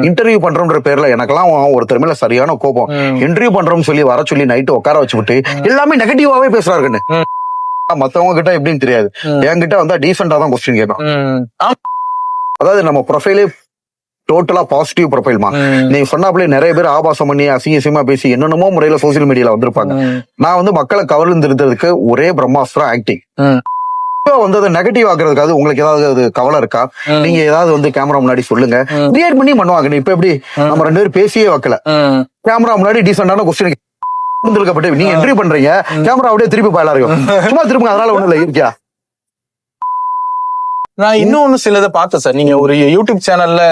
Interview பண்றோம்ன்ற பேர்ல எனக்கெல்லாம் ஒருத்தர் மேல சரியான கோபம். இன்டர்வியூ பண்றோம்னு சொல்லி வர சொல்லி நைட்டு உட்கார வச்சு விட்டு எல்லாமே நெகட்டிவாவே பேசுறாருன்னு. மத்தவங்க கிட்ட எப்படின்னு தெரியாது, என்கிட்ட வந்தா டீசெண்டா தான் கொஸ்டின் கேட்கும். அதாவது நம்ம ப்ரொஃபைலே டோட்டலா பாசிட்டிவ் ப்ரொஃபைல்மா. நீங்க சொன்னாப்ல நிறைய பேர் ஆபாசம் பண்ணி அசிங்கமா பேசி என்னென்னமோ முறையில சோசியல் மீடியால வந்திருப்பாங்க. நான் வந்து மக்களை கவர்ந்திருந்ததுக்கு ஒரே பிரம்மாஸ்திரம் ஆக்டிங். வந்து அதை நெகட்டிவ் ஆக்குறதுக்காக உங்களுக்கு ஏதாவது கவலை இருக்கா? நீங்க ஏதாவது வந்து கேமரா முன்னாடி சொல்லுங்க, கிரியேட் பண்ணி பண்ணுவாங்க. இப்ப எப்படி நம்ம ரெண்டு பேரும் பேசியே வைக்கல, கேமரா முன்னாடி டீசென்டான கொஸ்டின் நீங்க என்ட்ரி பண்றீங்க, கேமரா அப்படியே திருப்பி பாயலா இருக்கும், சும்மா திருப்புங்க, அதனால ஒண்ணு இல்ல இருக்கியா. நான் இன்னொன்னு சிலதை பார்த்தேன் சார். நீங்க ஒரு யூடியூப் சேனல்ல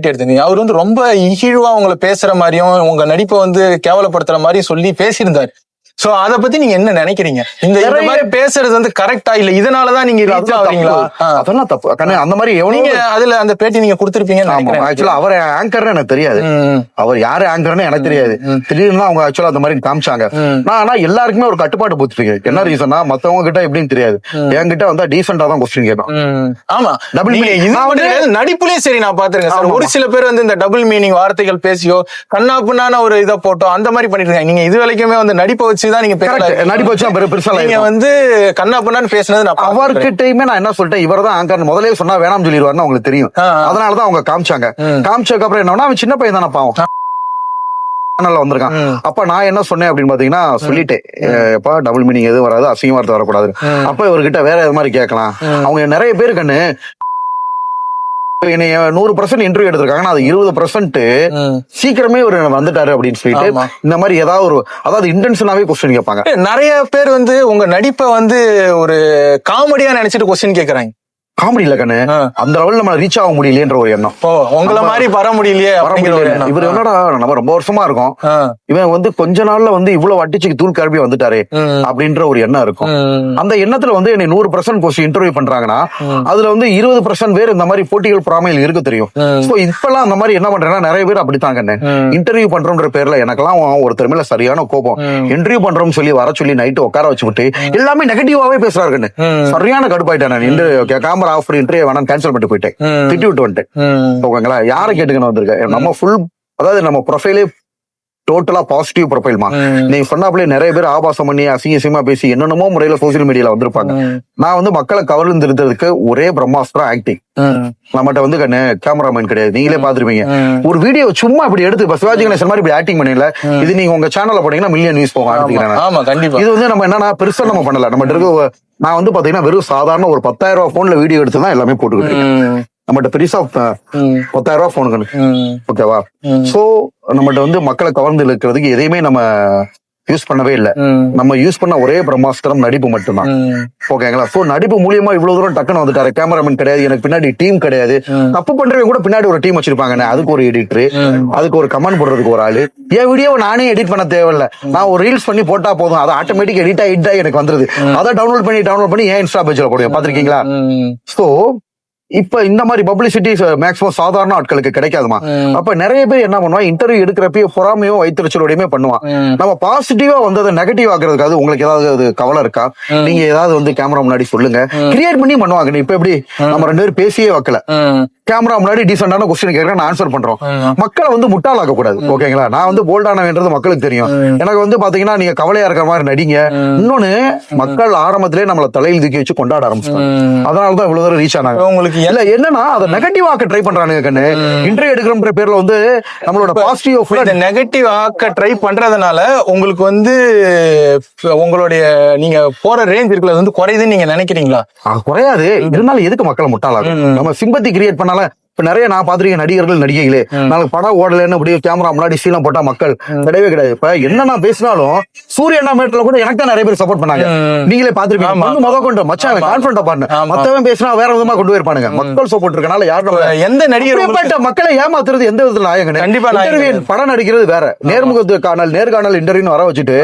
எடுத்தீங்க, அவர் வந்து ரொம்ப இழிவா உங்களை பேசுற மாதிரியும் உங்க நடிப்பை வந்து கேவலப்படுத்துற மாதிரியும் சொல்லி பேசியிருந்தாரு. சோ அத பத்தி நீங்க என்ன நினைக்கிறீங்க? இந்த மாதிரி பேசுறது வந்து கரெக்டா இல்ல இதனாலதான் நீங்க ரீச் ஆவறீங்களா? அதெல்லாம் தப்பு. அந்த மாதிரி நீங்க அதுல அந்த பேட்டி நீங்க கொடுத்திருப்பீங்கன்னு நினைக்கிறேன். ஆக்சுவலா அவர் ஆங்கர்னு எனக்கு தெரியாது, அவர் யாரு ஆங்கர்னு எனக்கு தெரியாது. திடீர்னு அவங்க ஆக்சுவலா அந்த மாதிரி காமிச்சாங்க. நான் ஆனா எல்லாருக்குமே ஒரு கட்டுப்பாடு போட்டுருக்கேன். என்ன ரீசன்னா மத்தவங்க கிட்ட எப்படின்னு தெரியாது, என்கிட்ட வந்தா டீசெண்டா தான் கொஸ்டின் கேட்கும். ஆமா, நடிப்புலயும் சரி நான் பாத்துருக்கேன் சார். ஒரு சில பேர் வந்து இந்த டபுள் மீனிங் வார்த்தைகள் பேசியோ கண்ணா புண்ணான ஒரு இதை போட்டோ அந்த மாதிரி பண்ணிட்டு இருக்காங்க. நீங்க இது வரைக்குமே வந்து நடிப்பை வச்சு வந்து கண்ணா பண்ணான்னு பேசினது அவர்கிட்டயுமே நான் என்ன சொல்லிட்டேன், இவர் தான் ஆங்கர் முதலே சொன்னா வேணாம் சொல்லிடுவாருன்னு அவங்களுக்கு தெரியும். அதனாலதான் அவங்க காமிச்சாங்க. காமிச்சதுக்கு அப்புறம் என்னன்னா அவன் சின்ன பையன் தானே பாவம் வந்திருக்கான். அப்ப நான் என்ன சொன்னேன் அப்படின்னு பாத்தீங்கன்னா சொல்லிட்டேன், எப்ப டபுள் மீனிங் எதுவும் வராது, அசிங்க வார்த்தை வரக்கூடாது. அப்ப இவர்கிட்ட வேற எது மாதிரி கேட்கலாம். அவங்க நிறைய பேரு கண்ணு 100% இன்டர்வியூ எடுத்திருக்காங்க, அது 20% சீக்கிரமே ஒரு வந்துட்டாரு அப்படின்னு சொல்லிட்டு இந்த மாதிரி ஏதாவது ஒரு அதாவது இன்டென்ஷனாவே கொஸ்டின் கேட்பாங்க. நிறைய பேர் வந்து உங்க நடிப்பை வந்து ஒரு காமெடியா நினைச்சிட்டு கொஸ்டின் கேட்கறாங்க. காமெடி இல்ல கண்ணு, அந்த லெவல்ல நம்ம ரீச் ஆக முடியலன்ற ஒரு எண்ணம். உங்களை மாதிரி வர முடியலையே. இவர் என்னடா நம்ம ரொம்ப வருஷமா இருக்கோம், இவன் வந்து கொஞ்ச நாள்ல வந்து இவ்வளவு அட்டிச்சுக்கு தூள் கிளம்பி வந்துட்டாரு அப்படின்ற ஒரு எண்ணம் இருக்கும். அந்த எண்ணத்துல வந்து என்னை 100% கொஸ்டின் இன்டர்வியூ பண்றாங்கன்னா அதுல வந்து 20% பேர் இந்த மாதிரி போட்டிகள் பொறாமையில் இருக்க தெரியும். இப்பெல்லாம் அந்த மாதிரி என்ன பண்றேன்னா நிறைய பேர் அப்படித்தாங்க. இன்டர்வியூ பண்றோம்ன்ற பேர்ல எனக்கெல்லாம் ஒருத்தர் மேல சரியான கோபம். இன்டர்வியூ பண்றோம்னு சொல்லி வர சொல்லி நைட்டு உட்கார வச்சு விட்டு எல்லாமே நெகட்டிவாவே பேசுறாருன்னு சரியான கடுப்பாயிட்டேன். ஆஃப் இன்டர்வியூ வேணாம் கேன்சல் பண்ணிட்டு போயிட்டேன், திட்டி விட்டு வந்துட்டேன். ஓகேங்களா, யாரை கேட்டுக்கணும் வந்திருக்கேன். நம்ம ஃபுல் அதாவது நம்ம ப்ரொஃபைலே டோட்டலா பாசிட்டிவ் ப்ரொஃபைல்மா. நீங்க சொன்னாப்ல நிறைய பேர் ஆபாசம் பண்ணி அசிங்கமா பேசி என்னென்னமோ முறையில சோசியல் மீடியால வந்திருப்பாங்க. நான் வந்து மக்களை கவர்ந்திருந்ததுக்கு ஒரே பிரம்மாஸ்திரம் ஆக்டிங். நம்மகிட்ட வந்து கேமராமேன் கிடையாது. நீங்களே பாத்துருப்பீங்க ஒரு வீடியோ சும்மா இப்படி எடுத்து சிவாஜி கணேசன் மாதிரி இப்படி ஆக்டிங் பண்ணல. இது நீங்க உங்க சேனல்ல போனீங்கன்னா மில்லியன் வியூஸ் போகும். இது வந்து நம்ம என்னன்னா பெருசா நம்ம பண்ணல. நம்ம இருக்க நான் வந்து பாத்தீங்கன்னா வெறும் சாதாரண ஒரு 10,000 ரூபாய் போன்ல வீடியோ எடுத்துதான் எல்லாமே போட்டுக்கிட்டு நம்மகிட்ட பெருசா 10,000 ரூபாய் போனுக்கு. ஓகேவா, சோ நம்மகிட்ட வந்து மக்களை கவர்ந்து இருக்கிறதுக்கு எதையுமே நம்ம யூஸ் பண்ணவே இல்லை. நம்ம யூஸ் பண்ண ஒரே பிரம்மாஸ்திரம் நடிப்பு மட்டும்தான். ஓகேங்களா, சோ நடிப்பு மூலியமா இவ்வளவு தூரம் டக்குன்னு வந்துட்டாரு. கேமராமேன் கிடையாது, எனக்கு பின்னாடி டீம் கிடையாது. தப்பு பண்றவங்க கூட பின்னாடி ஒரு டீம் வச்சிருப்பாங்க. அதுக்கு ஒரு எடிட்டர், அதுக்கு ஒரு கமெண்ட் போடுறதுக்கு ஒரு ஆளு. என் வீடியோவை நானே எடிட் பண்ண தேவையில்ல, நான் ஒரு ரீல்ஸ் பண்ணி போட்டா போதும், அது ஆட்டோமேட்டிக் எடிட் ஆகிட்டா எனக்கு வந்துருது. அதை டவுன்லோட் பண்ணி ஏன் இன்ஸ்டா பேஜ்ல போடுவேன். பாத்திருக்கீங்களா? சோ இப்ப இந்த மாதிரி பப்ளிசிட்டி மேக்ஸிமம் சாதாரண ஆட்களுக்கு கிடைக்காதுமா. அப்ப நிறைய பேர் என்ன பண்ணுவான், இன்டர்வியூ எடுக்கிறப்ப பொறாமையோ வைத்திருச்சலோடையுமே பண்ணுவான். நம்ம பாசிட்டிவா வந்து அதை நெகட்டிவ் ஆக்குறதுக்காக உங்களுக்கு ஏதாவது கவலை இருக்கா? நீங்க ஏதாவது வந்து கேமரா முன்னாடி சொல்லுங்க, கிரியேட் பண்ணி பண்ணுவாங்க. இப்ப எப்படி நம்ம ரெண்டு பேரும் பேசியே வைக்கல, கேமரா முன்னாடி டீசென்டான கொஸ்டின் கேட்கறேன், ஆன்சர் பண்றோம். மக்களை வந்து முட்டாளாக்க கூடாது. ஓகேங்களா, நான் வந்து போல்டானது மக்களுக்கு தெரியும். எனக்கு வந்து பாத்தீங்கன்னா நீங்க கவலையா இருக்கிற மாதிரி நடிங்க. இன்னொன்னு, மக்கள் ஆரம்பத்திலே நம்மள தலையில் தூக்கி வச்சு கொண்டாட ஆரம்பிச்சாங்க. அதனாலதான் இவ்வளவு தூரம் ரீச் ஆனாங்க. உங்களுக்கு இல்ல என்னன்னா அதை நெகட்டிவ் ஆக்க ட்ரை பண்றானுங்க கண்ணு. இன்டர்வியூ எடுக்கிற பேர்ல வந்து நம்மளோட பாசிட்டிவ் நெகட்டிவ் ஆக்க ட்ரை பண்றதுனால உங்களுக்கு வந்து உங்களுடைய நீங்க போற ரேஞ்ச் இருக்கிறது வந்து குறையுதுன்னு நீங்க நினைக்கிறீங்களா? குறையாது. இருந்தாலும் எதுக்கு மக்களை முட்டாளாகும்? நம்ம சிம்பத்தி கிரியேட் பண்ணால இப்ப நிறைய நான் பாத்திருக்கேன் நடிகர்கள் நடிகைகளே நாளைக்கு படம் ஓடலன்னு அப்படியே கேமரா முன்னாடி சீலம் போட்டா மக்கள் கிடையவே கிடையாது. இப்ப என்ன நான் பேசினாலும் சூரியனா மேட்ல கூட எனக்கு தான் நிறைய பேர் சப்போர்ட் பண்ணாங்க. நீங்களே பாத்துருப்பீங்க. முத கொண்டு மச்சான் கான்ஃபிடன்டா பாருங்க, மத்தவன் பேசினா வேற விதமா கொண்டு போயிருப்பானுங்க. மக்கள் சப்போர்ட் இருக்கனால யாரும் எந்த நடிகர் மக்களை ஏமாத்துறது எந்த விதத்துல ஆயங்க. கண்டிப்பா படம் நடிக்கிறது வேற, நேர்காணல் இன்டர்வியூ வர வச்சுட்டு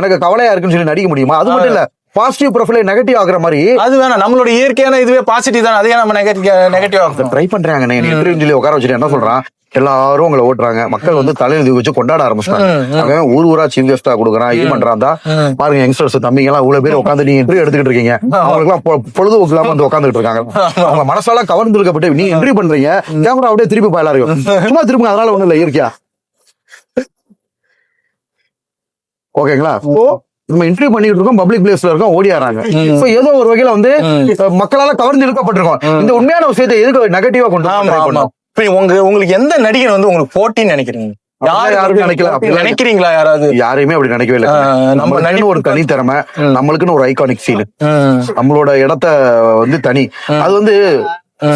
எனக்கு கவலையா இருக்குன்னு சொல்லி நடிக்க முடியுமா? அது மட்டும் இல்ல, பாசிட்டிவ் ப்ரொஃபைல் நெகட்டிவ் ஆகுற மாதிரி அது வேணாம். நம்மளோட இயற்கையான இதுவே பாசிட்டிவ் தான், அதே நம்ம நெகட்டிவ் ஆகுது ட்ரை பண்றாங்க. இன்டர்வியூ சொல்லி உட்கார வச்சுட்டு என்ன சொல்றான், எல்லாரும் உங்களை ஓட்டுறாங்க, மக்கள் வந்து தலையில தூக்கி வச்சு கொண்டாட ஆரம்பிச்சிட்டாங்க. அவன் ஊரா சீஃப் கெஸ்டா கொடுக்குறான், இது பண்றான் தான். பாருங்க யங்ஸ்டர்ஸ் தம்பிங்க எல்லாம் இவ்வளவு பேர் உட்காந்து நீங்க இன்டர்வியூ எடுத்துக்கிட்டு இருக்கீங்க, அவங்களுக்கு எல்லாம் பொழுதுபோக்கு இல்லாம வந்து உட்காந்துட்டு இருக்காங்க. அவங்க மனசால கவர்ந்துருக்கப்பட்டு நீங்க இன்டர்வியூ பண்றீங்க, கேமரா அப்படியே திருப்பி போயலாம் இருக்கும், சும்மா திரும்ப, அதனால ஒண்ணும் இல்ல, இயற்கையா. ஓகேங்களா? நம்ம இன்டர்வியூ பண்ணிட்டு இருக்கோம், பப்ளிக் பிளேஸ்ல இருக்கோம், ஓடியாராங்க. ஏதோ ஒரு வகையில வந்து மக்களால கவர்ந்து இழுக்கப்பட்டிருக்கோம். இந்த உண்மையான விஷயத்தை எதுக்கு நெகட்டிவா கொண்டு வரணும்? உங்களுக்கு எந்த நடிகர் வந்து உங்களுக்கு போட்டின்னு நினைக்கிறீங்க? யாரும் நினைக்கிறீங்களா? யாராவது? யாரையுமே அப்படி நினைக்கவே இல்லை. நம்ம ஒரு தனித்திறமை, நம்மளுக்குன்னு ஒரு ஐகானிக் சீன், நம்மளோட இடத்த வந்து தனி. அது வந்து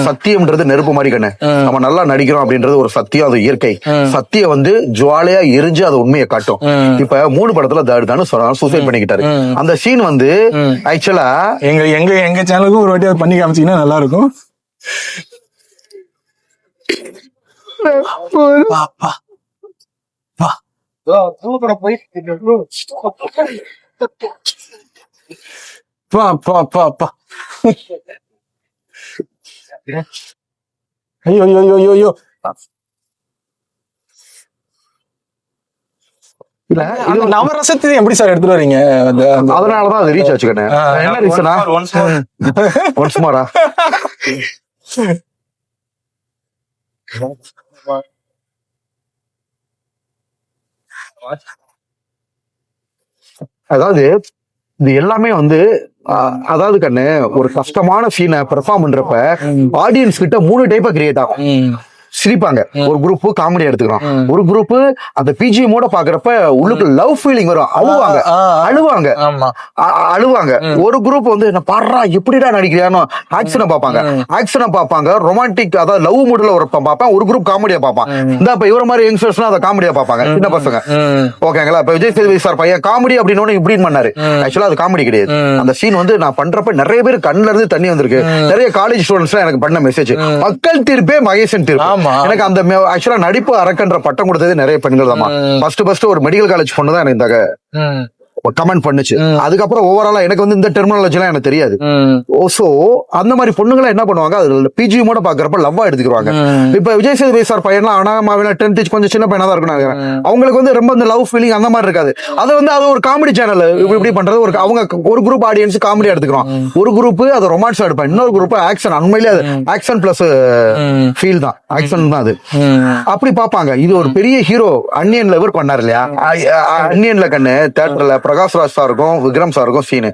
சத்தியம்ன்றது நெருப்பு மாதிரி கண்ணு. நம்ம நல்லா நடிக்கிறோம் அப்படின்றது ஒரு சத்தியம், அது இயற்கை சத்தியம். வந்து ஜுவாலையா எரிஞ்சு அது உண்மையை காட்டும். இப்ப 3 படத்துல தானு சூசைட் பண்ணிக்கிட்டாரு. அந்த சீன் வந்து ஆக்சுவலா எங்க சேனலுக்கும் ஒரு வாட்டி பண்ணி காமிச்சீங்கன்னா நல்லா இருக்கும். ஐயோ ஐயோ ஐயோ ஐயோ. நவரசத்தை எப்படி சார் எடுத்துட்டு வரீங்க? அதனாலதான் அது ரீச் ஆச்சு கண்ணு. என்ன ரீசனா? ஒன்ஸ் மோரா? அதாவது இது எல்லாமே வந்து அதாவது கண்ணு, ஒரு கஷ்டமான சீனை பெர்ஃபார்ம் பண்றப்ப ஆடியன்ஸ் கிட்ட 3 டைப்பா கிரியேட் ஆகும். சிரிப்பாங்க, ஒரு குரூப் காமெடி எடுத்துக்கிறோம், ஒரு குரூப் அந்த பிஜிஎமோட பாக்குறப்ப உள்ளுக்கு லவ் ஃபீலிங் வரும், அழுவாங்க. ஒரு குரூப் வந்து என்ன பாடுறா எப்படிடா நடிக்கிறானோ ஆக்ஷனை பார்ப்பாங்க, ரொமான்டிக் அதாவது லவ் மூட்ல ஒரு பார்ப்பான். ஒரு குரூப் காமெடியா பார்ப்பான். இந்த இப்ப இவர மாதிரி யங்ஸ்டர்ஸ்னா அதை காமெடியா பார்ப்பாங்க, சின்ன பசங்க. ஓகேங்களா? இப்ப விஜய் சேதுபதி சார் பையன் காமெடி அப்படின்னு இப்படி பண்ணாரு, ஆக்சுவலா அது காமெடி கிடையாது. அந்த சீன் வந்து நான் பண்றப்ப நிறைய பேர் கண்ணுல இருந்து தண்ணி வந்திருக்கு. நிறைய காலேஜ் ஸ்டூடெண்ட்ஸ் எனக்கு பண்ண மெசேஜ், மக்கள் தீர்ப்பே மகேசன் தீர்ப்பு. எனக்கு அந்த ஆக்சுவலா நடிப்பு அரக்கன்ற பட்டம் கொடுத்தது நிறைய பெண்கள் தான். ஃபர்ஸ்ட் ஒரு மெடிக்கல் காலேஜ் பொண்ணு தான் எனக்கு இந்த கமெண்ட் பண்ணுச்சு. அதுக்கப்புறம் ஓவராலா எனக்கு வந்து இந்த டெர்மினாலஜி எல்லாம் எனக்கு தெரியாது. சோ அந்த மாதிரி பொண்ணுங்களை என்ன பண்ணுவாங்க, அது பிஜிஎமோட பாக்குறப்ப லவ்வா எடுத்துக்குவாங்க. இப்ப விஜய் சேதுபதி சார் பையன்லாம் ஆனா 10th கொஞ்சம் சின்ன பையனா தான் இருக்கும், அவங்களுக்கு வந்து ரொம்ப இந்த லவ் ஃபீலிங் அந்த மாதிரி இருக்காது. அது வந்து அது ஒரு காமெடி சேனல் இப்படி பண்றது. அவங்க ஒரு குரூப் ஆடியன்ஸ் காமெடி எடுத்துக்கிறோம், ஒரு குரூப் அது ரொமான்ஸ் எடுப்பேன், இன்னொரு குரூப் ஆக்ஷன். உண்மையிலே அது ஆக்ஷன் பிளஸ் ஃபீல் தான், ஆக்ஷன் தான் அது. அப்படி பாப்பாங்க. இது ஒரு பெரிய ஹீரோ அன்னியன்ல இவர் பண்ணாரு இல்லையா, அன்னியன்ல கண்ணு தியேட்டர்ல பிரகாஷ் ராஜ் சாருக்கும் விக்ரம் சாருக்கும் சீனு.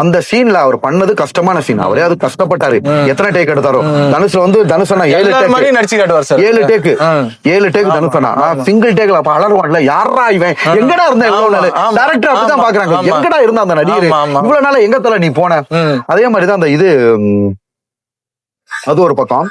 அந்த சீன்ல அவர் பண்ணது கஷ்டமான சீன், அவரே அது கஷ்டப்பட்டாரு. எத்தனை டேக் எடுத்தாரோ, தனுஷ் வந்து தனுஷனா 7 டேக் தனுஷனா சிங்கிள் டேக்ல அலர்வான்ல யாரா இவன் எங்கடா இருந்த டைரக்டர் அப்படிதான் பாக்குறாங்க, எங்கடா இருந்த அந்த நடிகர் இவ்வளவு நாள எங்க தல நீ போன. அதே மாதிரிதான் அந்த இது அது ஒரு பக்கம்.